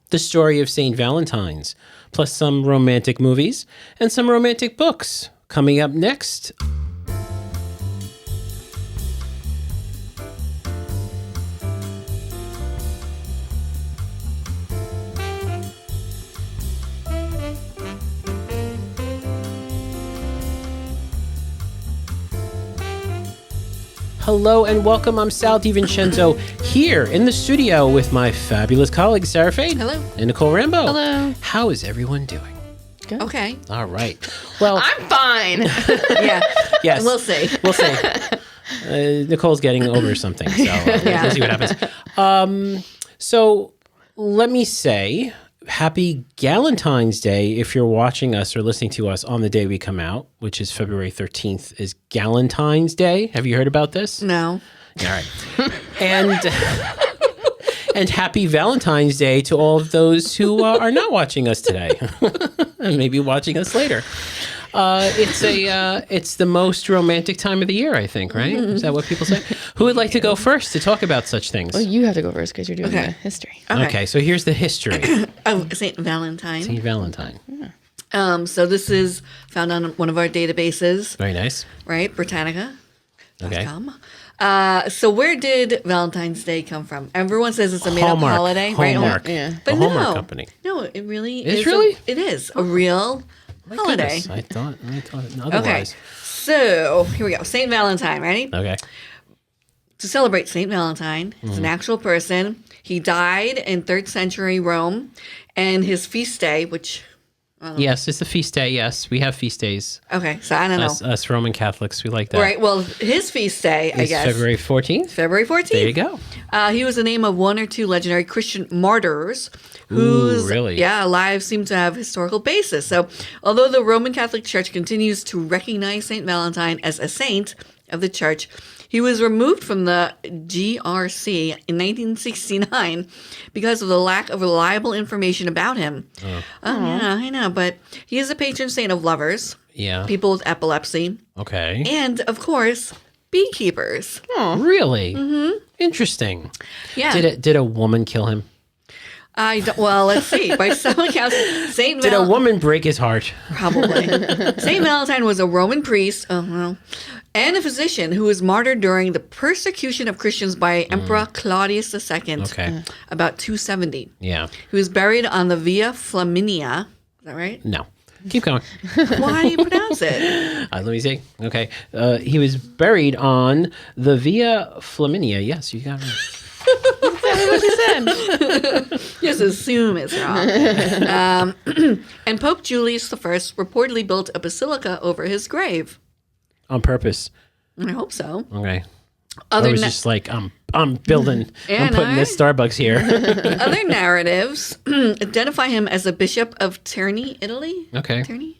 the story of St. Valentine's, plus some romantic movies and some romantic books. Coming up next. Hello and welcome. I'm Sal DiVincenzo here in the studio with my fabulous colleagues, Sara. Hello. And Nicole Rambo. Hello. How is everyone doing? Good. Okay. All right. Well, I'm fine. Yeah. yes. We'll see. We'll see. Nicole's getting over something, so we'll see what happens. So let me say happy Galentine's Day if you're watching us or listening to us on the day we come out, which is February 13th, is Galentine's Day. Have you heard about this? No. All right. And happy Valentine's Day to all of those who are not watching us today and maybe watching us later. It's the most romantic time of the year, I think, right? Is that what people say? Who would like to go first to talk about such things? Well, you have to go first because you're doing Okay. the history. Okay, so here's the history. St. Valentine. St. Valentine. So this is found on one of our databases, Very nice. right? Britannica.com. Okay. So where did Valentine's Day come from? Everyone says it's a made-up Hallmark. holiday, right? Hallmark. Yeah. But A no. Hallmark company. No, it really Is is. really? It is a real holiday. Goodness, I thought otherwise. Okay. So here we go. St. Valentine, ready? Okay. To celebrate St. Valentine, he's an actual person. He died in 3rd century Rome, and his feast day, which, Yes, it's the feast day. Yes, we have feast days. okay, so I don't know. Us Roman Catholics, we like that. Right, well, his feast day, I It's guess. February 14th. February 14th. There you go. He was the name of one or two legendary Christian martyrs whose really? lives seem to have historical basis. So, although the Roman Catholic Church continues to recognize St. Valentine as a saint of the church, he was removed from the GRC in 1969 because of the lack of reliable information about him. Yeah, I know, but he is a patron saint of lovers, Yeah. people with epilepsy, Okay. and, of course, beekeepers. Really? Mm-hmm. Interesting. Yeah. Did a woman kill him? Well, let's see. By some accounts, Saint Did a woman break his heart? Probably. Saint Valentine was a Roman priest, and a physician who was martyred during the persecution of Christians by Emperor Claudius II, Okay. about 270. Yeah. He was buried on the Via Flaminia. Is that right? No. Keep going. Why do you pronounce it? Let me see. Okay. He was buried on the Via Flaminia. Yes, you got it. What you said. Just assume it's wrong. And Pope Julius I reportedly built a basilica over his grave. On purpose. I hope so. Okay. Other I was na- just like, I'm building, Yeah, I'm putting no, this Starbucks here. Other narratives identify him as a bishop of Terni, Italy. Okay. Terni?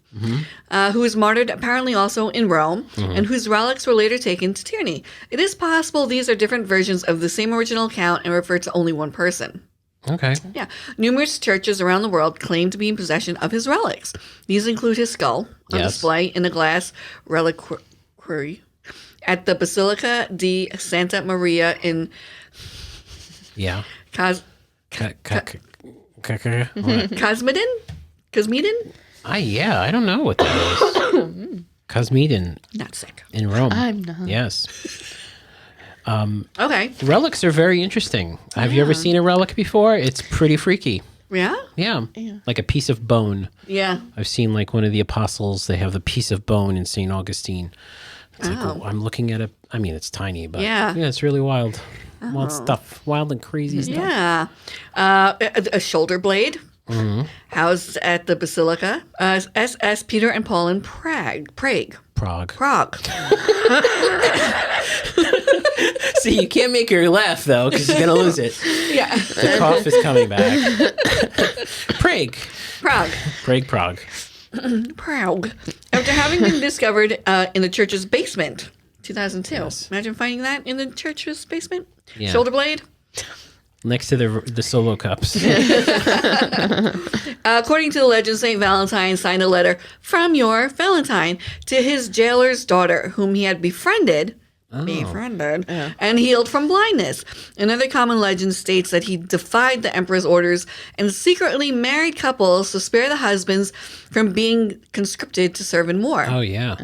Who was martyred apparently also in Rome, and whose relics were later taken to Terni. It is possible these are different versions of the same original account and refer to only one person. Okay. Yeah. Numerous churches around the world claim to be in possession of his relics. These include his skull on Yes. display in a glass reliquary at the Basilica di Santa Maria in Yeah. Cos- What? Cosmedin? Cosmedin? Yeah, I don't know what that is. Cosmedin Not sick. in Rome. I'm not. Yes. Okay. Relics are very interesting. Have you ever seen a relic before? It's pretty freaky. Yeah? Yeah. Like a piece of bone. Yeah. I've seen like one of the apostles, they have the piece of bone in St. Augustine. It's like, oh, I'm looking at it. I mean, it's tiny, but Yeah. it's really wild. Wild stuff. Wild and crazy stuff. Yeah. A shoulder blade housed at the Basilica. SS Peter and Paul in Prague. Prague. See, you can't make her laugh, though, because she's going to lose it. Yeah. The cough is coming back. Prague. Prague. After having been discovered in the church's basement, 2002. Yes. Imagine finding that in the church's basement. Yeah. Shoulder blade. Next to the solo cups. According to the legend, St. Valentine signed a letter from your Valentine to his jailer's daughter, whom he had befriended befriended, and healed from blindness. Another common legend states that he defied the emperor's orders and secretly married couples to spare the husbands from being conscripted to serve in war. Oh, yeah.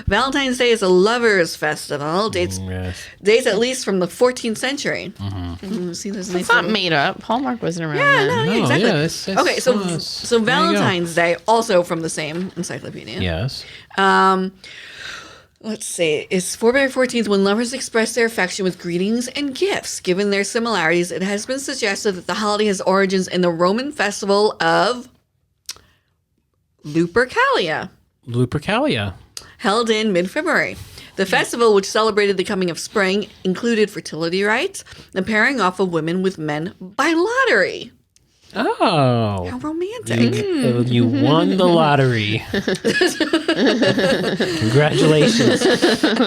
Valentine's Day is a lovers' festival. Dates at least from the 14th century. See, there's It's not made up. Hallmark wasn't around Yeah, then. no, exactly. Yeah, it's Okay, so there you go. Valentine's Day, also from the same encyclopedia. Yes. Let's see. It's February 14th when lovers express their affection with greetings and gifts. Given their similarities, it has been suggested that the holiday has origins in the Roman festival of Lupercalia, Lupercalia. held in mid-February. The festival, which celebrated the coming of spring, included fertility rites, the pairing off of women with men by lottery. Oh. How romantic. You won the lottery. Congratulations.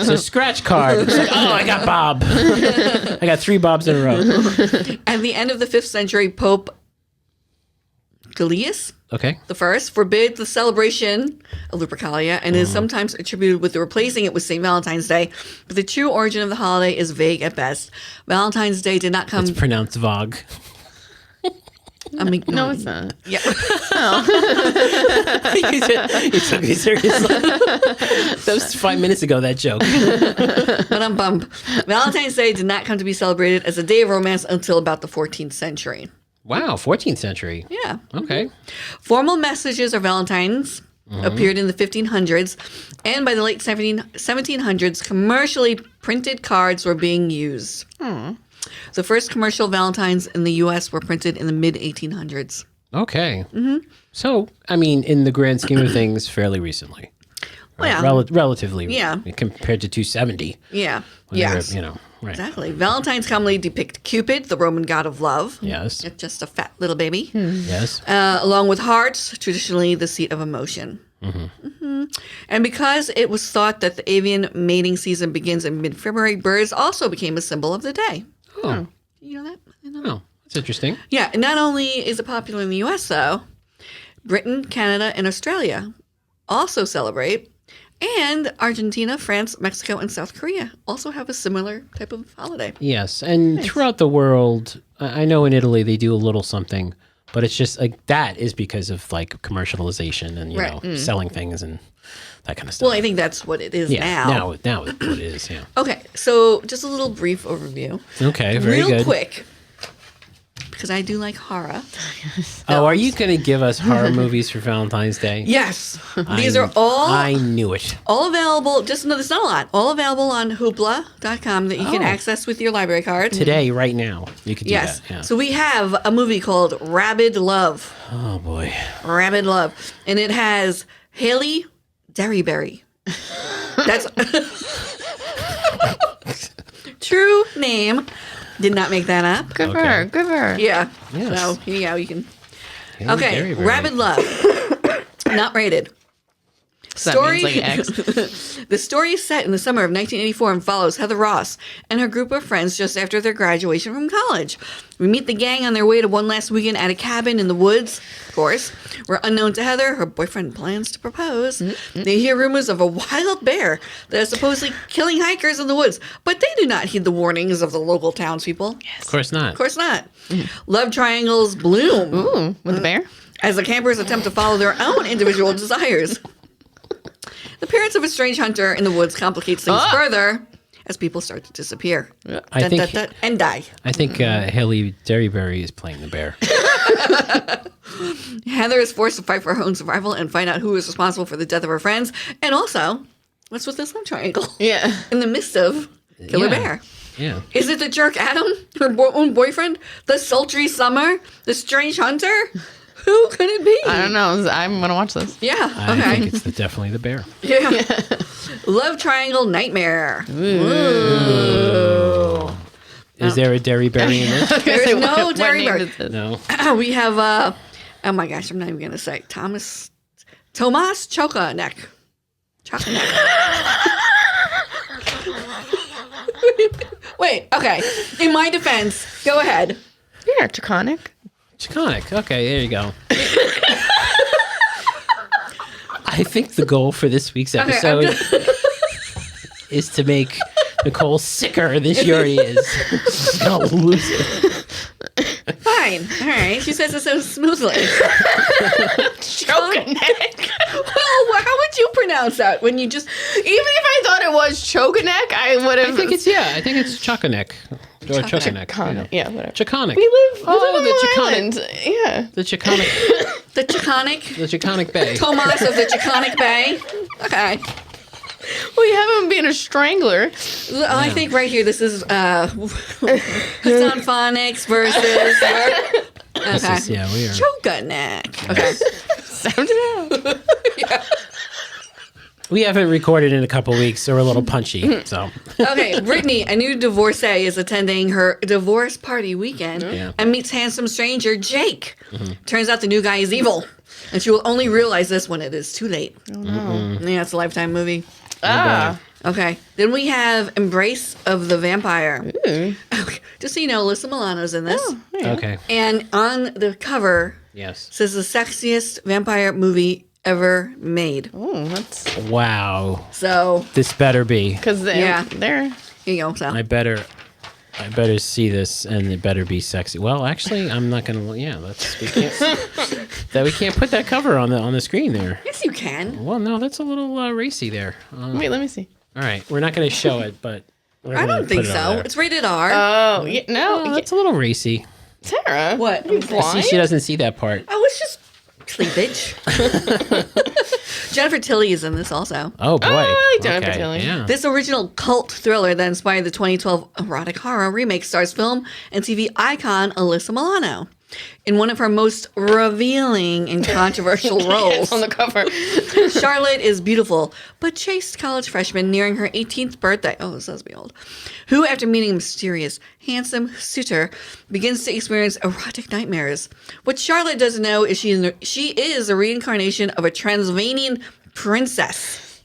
So scratch card. It's like, oh, I got Bob. I got 3 Bobs in a row. At the end of the 5th century, Pope Gellius Okay. the First forbid the celebration of Lupercalia and is sometimes attributed with replacing it with St. Valentine's Day, but the true origin of the holiday is vague at best. Valentine's Day did not come... It's pronounced Vogue. No, it's not. Yeah. You took me seriously. That was 5 minutes ago, that joke. But I'm bummed. Valentine's Day did not come to be celebrated as a day of romance until about the 14th century. Wow, 14th century. Yeah. Okay. Formal messages or Valentines appeared in the 1500s, and by the late 1700s, commercially printed cards were being used. The first commercial Valentines in the U.S. were printed in the mid-1800s. Okay. So, I mean, in the grand scheme of things, fairly recently. Right? Well, relatively. yeah. Compared to 270. Yeah. when they were, Yes. Right. Exactly. Valentines commonly depict Cupid, the Roman god of love. Yes. Just a fat little baby. Yes. Along with hearts, traditionally the seat of emotion. And because it was thought that the avian mating season begins in mid-February, birds also became a symbol of the day. Oh. You know that? I didn't know that. Oh, that's interesting. Yeah, and not only is it popular in the U.S., though, Britain, Canada, and Australia also celebrate. And Argentina, France, Mexico, and South Korea also have a similar type of holiday. Yes. And throughout the world, I know in Italy they do a little something, but it's just like that is because of like commercialization and, you know, selling things and that kind of stuff. Well, I think that's what it is yeah. now. Now it's what it is. Yeah. Okay, so just a little brief overview. Okay. Very Real good. quick, because I do like horror. Oh, are you going to give us horror movies for Valentine's Day? Yes, these are all I knew it. all available. Just no, there's not a lot. All available on Hoopla.com that you can Oh. access with your library card. Today, right now, you could do Yes. that. Yeah. So we have a movie called Rabid Love. Oh boy. Rabid Love, and it has Haley Derryberry. That's true name. Did not make that up. Good for Okay. her. Good for her. Yeah. Yes. So here you go. You can. Haley Okay. Derryberry. Rabid Love. Not rated. So that means like X. The story is set in the summer of 1984 and follows Heather Ross and her group of friends just after their graduation from college. We meet the gang on their way to one last weekend at a cabin in the woods, of course, where unknown to Heather, her boyfriend plans to propose. They hear rumors of a wild bear that is supposedly killing hikers in the woods, but they do not heed the warnings of the local townspeople. Of course not. Of course not. Love triangles bloom Ooh, with the bear? as the campers attempt to follow their own individual desires. The appearance of a strange hunter in the woods complicates things further as people start to disappear I think and die. Haley Derryberry is playing the bear. Heather is forced to fight for her own survival and find out who is responsible for the death of her friends. And also, what's with this love triangle? Yeah. In the midst of Killer Yeah. Bear. Yeah. Is it the jerk Adam, her own boyfriend? The sultry summer? The strange hunter? Who could it be? I don't know. I'm going to watch this. Yeah, I okay. think it's definitely the bear. Yeah. Love triangle nightmare. Is there a Derryberry in this? There's no What Derry name Bear. is this? No. We have, oh my gosh, I'm not even going to say. Tomas Chokanek. Chokanek. Wait, okay. In my defense, go ahead. Yeah, Chaconic. Chaconic. Okay, there you go. I think the goal for this week's episode is to make Nicole sicker than she already is. She's gonna lose it. Fine. All right. She says it so smoothly. Chokaneck. Well, how would you pronounce that when you just... Even if I thought it was chokaneck, I would have. I think it's Chokaneck. Or Chokaneck. Yeah, whatever. Chaconic. We live Oh, on the Long Chaconic. Island. Yeah. The Chaconic. The Chaconic. The Chaconic Bay. Tomas of the Chaconic Bay. Okay. We have him being a strangler. I think right here, this is Hassan Phonics versus... Okay. Yeah, we are. Chokaneck. Okay. Sound it out. Yeah. We haven't recorded in a couple weeks, so we're a little punchy. So Okay, Brittany, a new divorcee, is attending her divorce party weekend Yeah. and meets handsome stranger Jake. Turns out the new guy is evil, and she will only realize this when it is too late. Oh, no. Yeah, it's a Lifetime movie. Ah. Okay, then we have Embrace of the Vampire. Ooh. Okay, just so you know, Alyssa Milano's in this. Oh, yeah. okay. And on the cover Yes. says the sexiest vampire movie ever made. Oh, that's Wow. So, This better be. because Yeah. they're here you go. So. I better see this, and it better be sexy. Well, actually, I'm not gonna. Yeah, we can't put that cover on the screen there. Yes, you can. Well, no, that's a little racy there. Wait, let me see. All right, we're not going to show it, but we're I gonna don't think put it on so. there. It's rated R. Oh, yeah, no, Oh, that's a little racy. Sarah. What? You I see See, blind? she doesn't see that part. Oh, it's just cleavage. Jennifer Tilly is in this also. Oh boy. I like Jennifer Tilly. Yeah. This original cult thriller that inspired the 2012 erotic horror remake stars film and TV icon Alyssa Milano in one of her most revealing and controversial roles. on the cover. Charlotte is beautiful, but chaste college freshman nearing her 18th birthday. Oh, this does be old. Who, after meeting a mysterious, handsome suitor, begins to experience erotic nightmares. What Charlotte doesn't know is she is a reincarnation of a Transylvanian princess.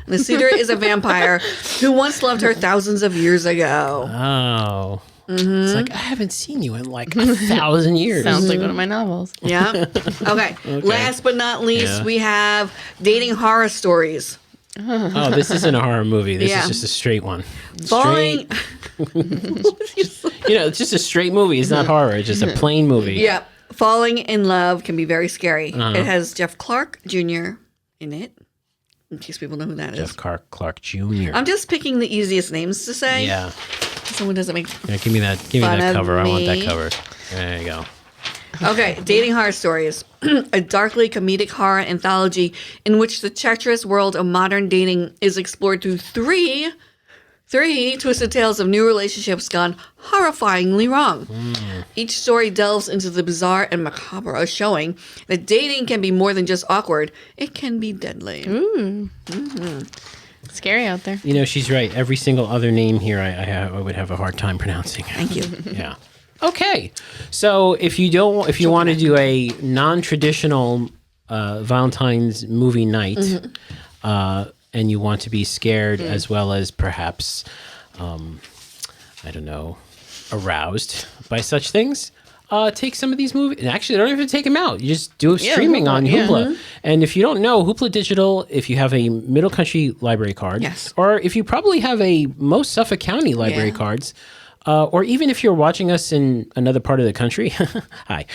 The suitor is a vampire who once loved her thousands of years ago. Oh. It's like I haven't seen you in like 1,000 years. Sounds like one of my novels. Yeah. Okay. Last but not least, we have dating horror stories. Oh, this isn't a horror movie. This Yeah. is just a straight one. Falling. It's just a straight movie. It's not horror. It's just a plain movie. Yeah. Falling in love can be very scary. It has Jeff Clark Jr. in it, in case people know who that is. Jeff Clark Jr. I'm just picking the easiest names to say. Yeah. Someone doesn't make. Yeah, give me that Fun of cover. I want that me. cover. There you go. Okay, dating horror stories. A darkly comedic horror anthology in which the treacherous world of modern dating is explored through three twisted tales of new relationships gone horrifyingly wrong. Each story delves into the bizarre and macabre, showing that dating can be more than just awkward. It can be deadly. Scary out there. You know, she's right. Every single other name here, I would have a hard time pronouncing. Thank you. Yeah. Okay. So if you want to do a non-traditional Valentine's movie night, and you want to be scared as well as perhaps, I don't know, aroused by such things, take some of these movies. And actually, don't even take them out. You just do streaming Hoopla, on yeah. Hoopla. And if you don't know, Hoopla Digital, if you have a Middle Country library card, Yes. or if you probably have a most Suffolk County library Yeah. cards, or even if you're watching us in another part of the country, hi,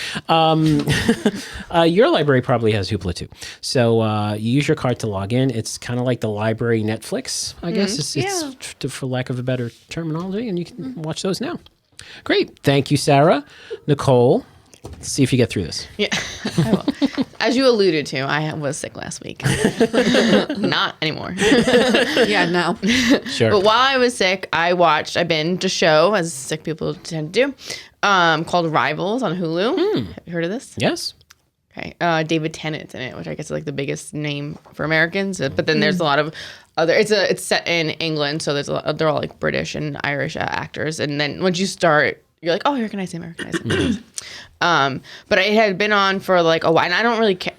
your library probably has Hoopla too. So you use your card to log in. It's kind of like the library Netflix, I guess. It's for lack of a better terminology, and you can watch those now. Great. Thank you, Sarah. Nicole, let's see if you get through this. Yeah, I will. As you alluded to, I was sick last week. Not anymore. Yeah, no. Sure. But while I was sick, I binged a show, as sick people tend to do, called Rivals on Hulu. Have you heard of this? Yes. Okay. David Tennant's in it, which I guess is like the biggest name for Americans. But then there's a lot of other. It's set in England, so they're all like British and Irish actors. And then once you start, you're like, oh, here can I say American? But it had been on for like a while, and I don't really care.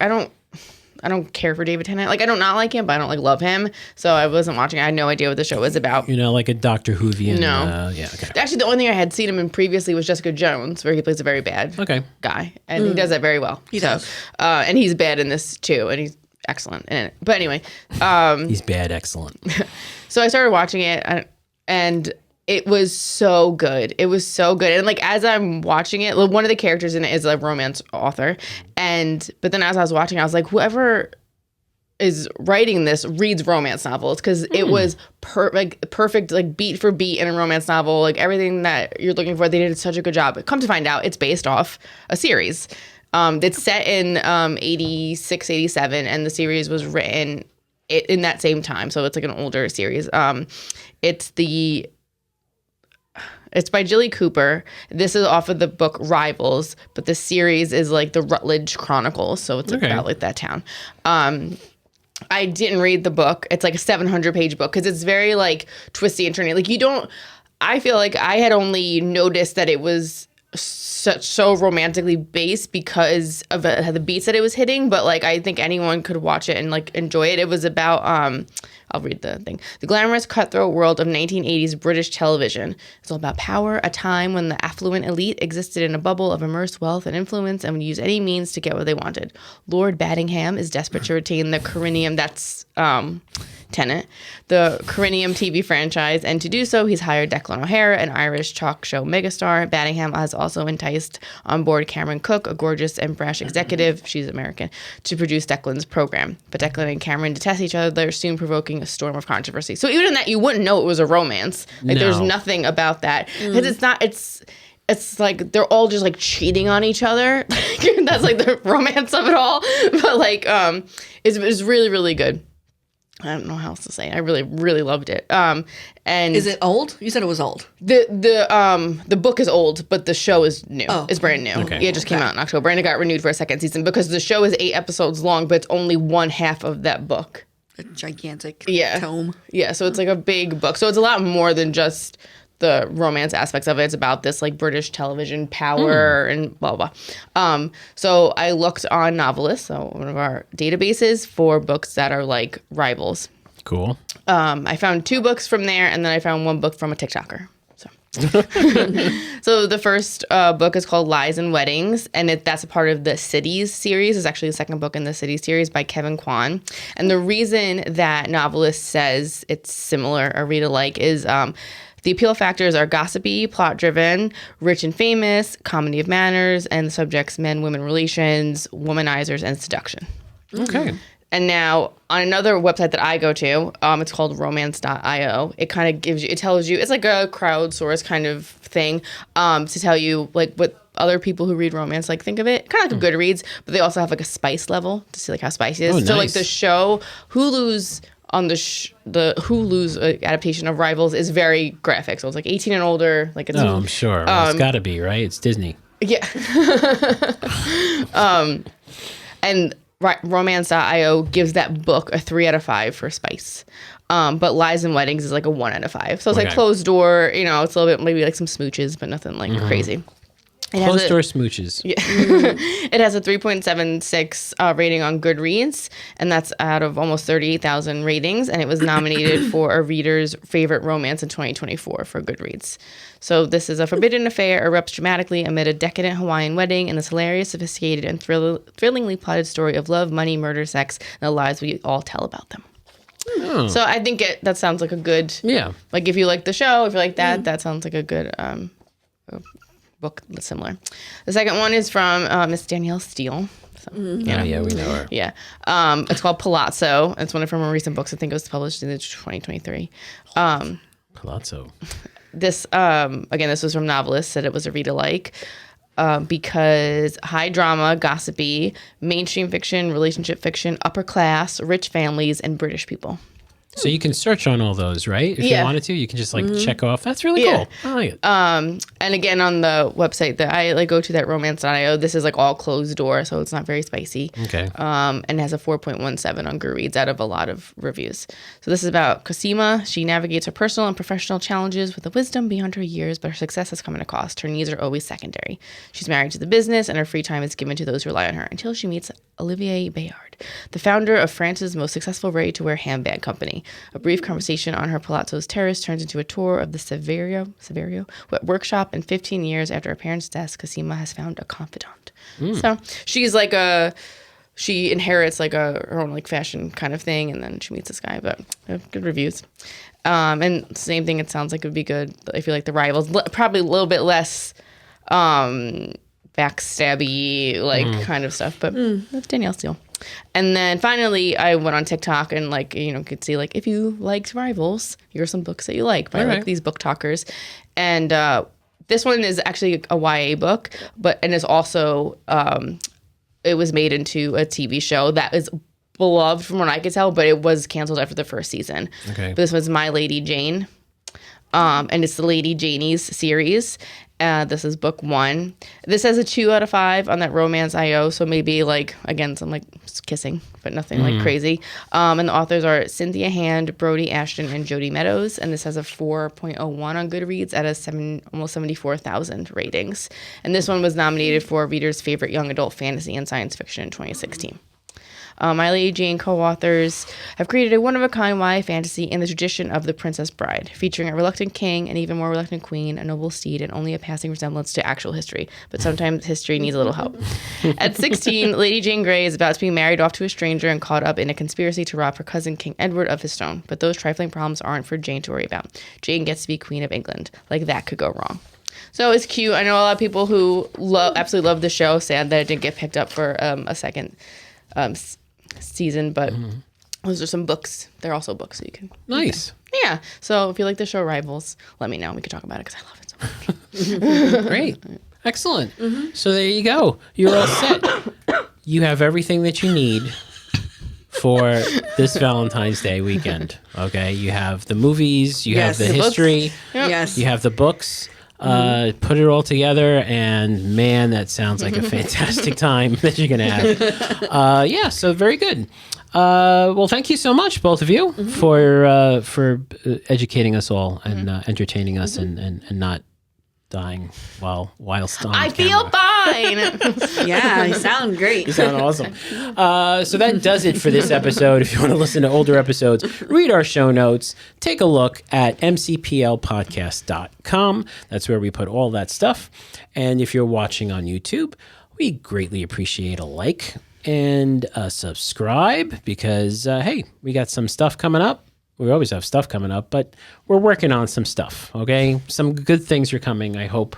I don't care for David Tennant. Like, I don't not like him, but I don't like love him. So I wasn't watching. I had no idea what the show was about. You know, like a Doctor Whovian. No. Yeah. Okay. Actually, the only thing I had seen him in previously was Jessica Jones, where he plays a very bad Okay. guy, and he does that very well. He does. And he's bad in this too, and he's excellent in it. But anyway, He's bad. Excellent. So I started watching it, and it was so good. It was so good. And like as I'm watching it, one of the characters in it is a romance author. But then as I was watching, I was like, whoever is writing this reads romance novels, because it was perfect, like beat for beat in a romance novel, like everything that you're looking for. They did such a good job. Come to find out, it's based off a series. It's set in 86, 87, and the series was written in that same time. So it's like an older series. It's by Jilly Cooper. This is off of the book Rivals, but the series is like the Rutledge Chronicles. So it's about like that town. I didn't read the book. It's like a 700-page book, because it's very like twisty and turny. Like I feel like I had only noticed that it was so romantically based because of the beats that it was hitting, but like I think anyone could watch it and like enjoy it. It was about I'll read the thing. The glamorous cutthroat world of 1980s British television. It's all about power, a time when the affluent elite existed in a bubble of immersed wealth and influence and would use any means to get what they wanted. Lord Baddingham is desperate to retain the Corinium, that's Tenet, the Corinium TV franchise, and to do so, he's hired Declan O'Hara, an Irish talk show megastar. Baddingham has also enticed on board Cameron Cook, a gorgeous and brash executive, she's American, to produce Declan's program. But Declan and Cameron detest each other, they're soon provoking a storm of controversy. So even in that, you wouldn't know it was a romance. Like, there's nothing about that. Because it's like they're all just like cheating on each other. That's like the romance of it all. But like, it's really, really good. I don't know how else to say it. I really, really loved it. And is it old? You said it was old. The book is old, but the show is new. Oh. It's brand new. Okay. Yeah, it just came out in October, and it got renewed for a second season because the show is 8 episodes long, but it's only one half of that book. A gigantic Yeah. tome. Yeah, so it's like a big book. So it's a lot more than just the romance aspects of it. It's about this like British television power and blah, blah. So I looked on Novelist, so one of our databases, for books that are like rivals. Cool. I found 2 books from there, and then I found 1 book from a TikToker. So the first book is called Lies and Weddings, and that's a part of the Cities series. It's actually the second book in the Cities series by Kevin Kwan. And the reason that Novelist says it's similar or read alike is the appeal factors are gossipy, plot-driven, rich and famous, comedy of manners, and the subjects men-women relations, womanizers, and seduction. Okay. And now on another website that I go to, it's called romance.io. It kind of it tells you, it's like a crowdsource kind of thing, to tell you like what other people who read romance like think of it. Kind of like a Goodreads, but they also have like a spice level to see like how spicy it is. Oh, So nice. like the show, Hulu's on the Hulu's adaptation of Rivals is very graphic. So it's like 18 and older. Like it's I'm sure. Well, it's got to be, right? It's Disney. yeah. And romance.io gives that book a 3 out of 5 for spice. But Lies and Weddings is like a 1 out of 5. So it's like closed door, it's a little bit, maybe like some smooches, but nothing like crazy. Closed door smooches. Yeah. It has a 3.76 rating on Goodreads, and that's out of almost 38,000 ratings, and it was nominated for a reader's favorite romance in 2024 for Goodreads. So this is a forbidden affair erupts dramatically amid a decadent Hawaiian wedding in this hilarious, sophisticated, and thrillingly plotted story of love, money, murder, sex, and the lies we all tell about them. Oh. So I think that sounds like a good... Yeah. Like if you like the show, if you like that, that sounds like a good... book that's similar. The second one is from Miss Danielle Steele. So, Yeah, we know her. Yeah. It's called Palazzo. It's one of her more recent books. I think it was published in 2023. Palazzo. This, again, this was from Novelist, said it was a read alike because high drama, gossipy, mainstream fiction, relationship fiction, upper class, rich families, and British people. So you can search on all those, right? If you wanted to, you can just like check off. That's really cool. I like it. And again, on the website that I go to, that romance.io, this is like all closed door, so it's not very spicy. Okay. And it has a 4.17 on Goodreads out of a lot of reviews. So this is about Cosima. She navigates her personal and professional challenges with a wisdom beyond her years, but her success has come at a cost. Her needs are always secondary. She's married to the business, and her free time is given to those who rely on her until she meets Olivier Bayard, the founder of France's most successful ready-to-wear handbag company. A brief conversation on her Palazzo's terrace turns into a tour of the Severio workshop, and 15 years after her parents' death, Cosima has found a confidant. So she's like she inherits like her own like fashion kind of thing, and then she meets this guy. But good reviews. And same thing. It sounds like it would be good. But I feel like the Rivals probably a little bit less backstabby like kind of stuff. But that's Danielle Steele. And then finally, I went on TikTok and like could see like if you liked Rivals, here are some books that you like by like these book talkers, and this one is actually a YA book, and is also it was made into a TV show that is beloved from what I could tell, but it was canceled after the first season. Okay. But this was My Lady Jane, and it's the Lady Janie's series. This is book 1. This has a 2 out of 5 on that Romance.io, so maybe like again some like kissing, but nothing like crazy. And the authors are Cynthia Hand, Brody Ashton, and Jody Meadows, and this has a 4.01 on Goodreads at almost 74,000 ratings. And this one was nominated for Reader's Favorite Young Adult Fantasy and Science Fiction in 2016. My Lady Jane co-authors have created a one-of-a-kind YA fantasy in the tradition of The Princess Bride, featuring a reluctant king, an even more reluctant queen, a noble steed, and only a passing resemblance to actual history. But sometimes history needs a little help. At 16, Lady Jane Grey is about to be married off to a stranger and caught up in a conspiracy to rob her cousin King Edward of his throne. But those trifling problems aren't for Jane to worry about. Jane gets to be Queen of England. Like, that could go wrong. So it's cute. I know a lot of people who absolutely love the show. Sad that it didn't get picked up for a second season, but those are some books. They're also books, so you can. Nice. Yeah. So if you like the show Rivals, let me know. We can talk about it because I love it so much. Great. Excellent. So there you go. You're all set. You have everything that you need for this Valentine's Day weekend. Okay. You have the movies. You have the history. Yes. You have the books. Put it all together, and man, that sounds like a fantastic time that you're gonna have. Yeah, so very good. Well, thank you so much, both of you, for educating us all and entertaining us and not dying whilst on I camera. feel fine. Yeah, you sound great. You sound awesome. So that does it for this episode. If you want to listen to older episodes, read our show notes. Take a look at mcplpodcast.com. That's where we put all that stuff. And if you're watching on YouTube, we greatly appreciate a like and a subscribe because, hey, we got some stuff coming up. We always have stuff coming up, but we're working on some stuff, okay? Some good things are coming, I hope.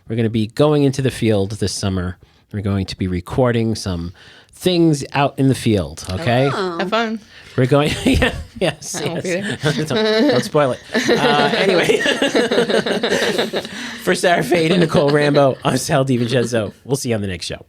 We're going to be going into the field this summer. We're going to be recording some things out in the field, okay? Oh. Have fun. We're going, yes. Don't spoil it. Anyway, for Sara Fade and Nicole Rambo, I'm Sal DiVincenzo. We'll see you on the next show.